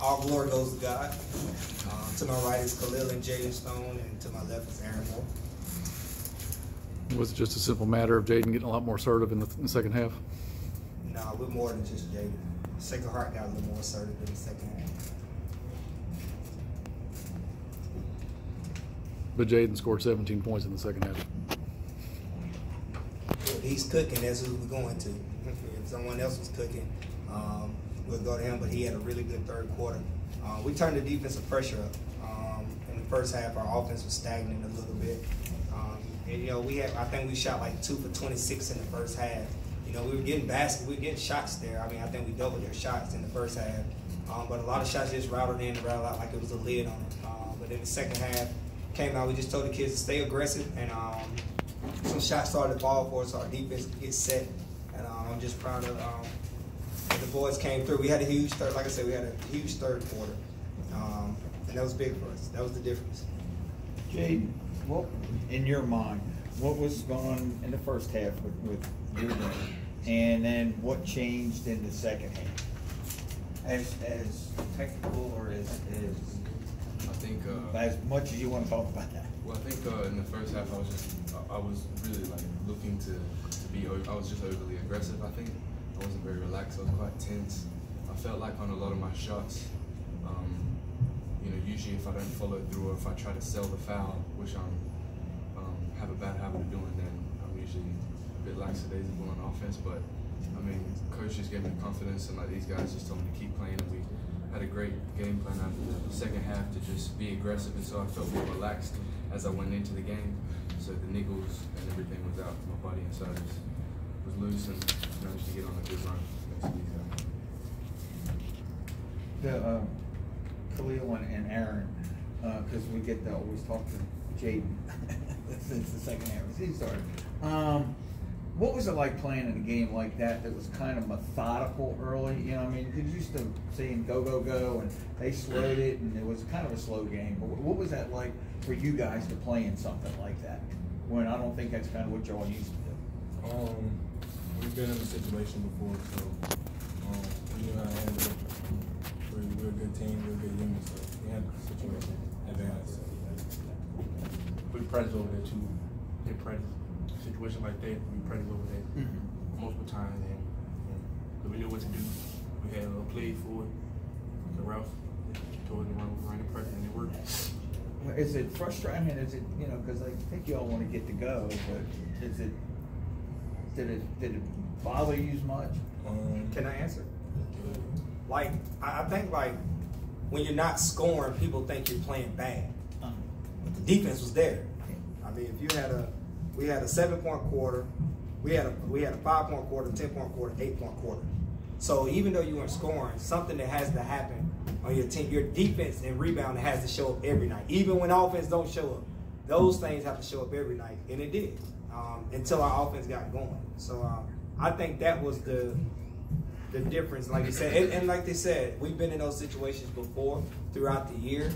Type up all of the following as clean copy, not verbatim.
All glory goes to God. To my right is Khalil and Jaden Stone, and to my left is Aaron Moore. Was it just a simple matter of Jaden getting a lot more assertive in the second half? No, we're more than just Jaden. Sacred Heart got a little more assertive in the second half. But Jaden scored 17 points in the second half. If he's cooking, that's who we're going to. If someone else was cooking, we'll go to him, but he had a really good third quarter. We turned the defensive pressure up. In the first half, our offense was stagnant a little bit. And, you know, I think we shot like 2 for 26 in the first half. You know, we were getting shots there. I mean, I think we doubled their shots in the first half. But a lot of shots just routed in and routed out like it was a lid on it. But in the second half, came out, we just told the kids to stay aggressive, and some shots started to fall for us, so our defense could get set. And I'm just proud of the boys came through. We had a huge third, like I said, we had a huge third quarter. And that was big for us. That was the difference. Jaden, what, in your mind, what was going on in the first half with your game? And then what changed in the second half? As technical or as I think as much as you want to talk about that. Well, I think in the first half I was really like looking to be. I was just overly aggressive. I think I wasn't very relaxed. I was quite tense. I felt like on a lot of my shots, you know, usually if I don't follow through or if I try to sell the foul, which I have a bad habit of doing, then I'm usually a bit lackadaisical on offense. But I mean, coach just gave me confidence, and like these guys just told me to keep playing, and we had a great game plan after the second half to just be aggressive, and so I felt more relaxed as I went into the game. So the niggles and everything was out of my body, and so I just was loose and managed to get on a good run against these guys. Khalil and Aaron, because we get to always talk to Jaden since the second half of the season started. What was it like playing in a game like that was kind of methodical early? You know, I mean, you're used to seeing go, go, go, and they slowed it, and it was kind of a slow game. But what was that like for you guys to play in something like that, when I don't think that's kind of what y'all used to do? We've been in a situation before, so we knew how to handle it. We're a good team, we're a good unit, so we handled the situation advanced. We practice over there too. They practice situation like that. We practice over there multiple times, and we knew what to do. We had a play for it. The route told them run the practice, and it worked. Is it frustrating? Is it, you know, because I think you all want to get to go, but is it? Did it bother you as much? Can I answer? Like, I think, like, when you're not scoring, people think you're playing bad. But the defense was there. I mean, if you had we had a 7-point quarter, we had a 5-point quarter, 10-point quarter, 8-point quarter. So even though you weren't scoring, something that has to happen on your team, your defense and rebound has to show up every night. Even when offense don't show up, those things have to show up every night, and it did until our offense got going. So I think that was the difference, like you said, and like they said, we've been in those situations before throughout the year.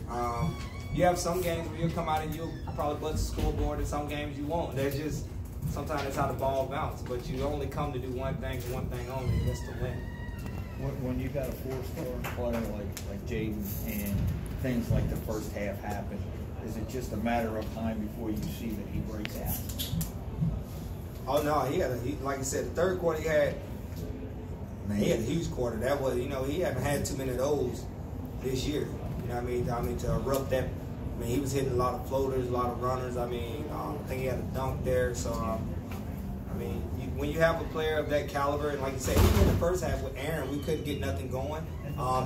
You have some games where you'll come out and you'll probably bust the scoreboard, and some games you won't. There's just, sometimes that's how the ball bounces, but you only come to do one thing and one thing only, and that's to win. When you got a 4-star player like Jaden and things like the first half happen, is it just a matter of time before you see that he breaks out? Oh no, he like I said, the third quarter he had a huge quarter. That was, you know, he haven't had too many of those this year. You know what I mean? I mean, to erupt that, I mean, he was hitting a lot of floaters, a lot of runners. I mean, I think he had a dunk there. So, I mean, when you have a player of that caliber, and like you said, even in the first half with Aaron, we couldn't get nothing going.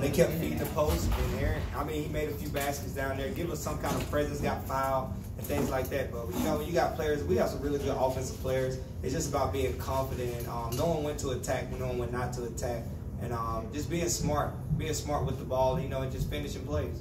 They kept feeding the post, and Aaron, I mean, he made a few baskets down there, give us some kind of presence, got fouled, and things like that. But, you know, when you got players, we have some really good offensive players. It's just about being confident, knowing when to attack, knowing when not to attack, and just being smart with the ball, you know, and just finishing plays.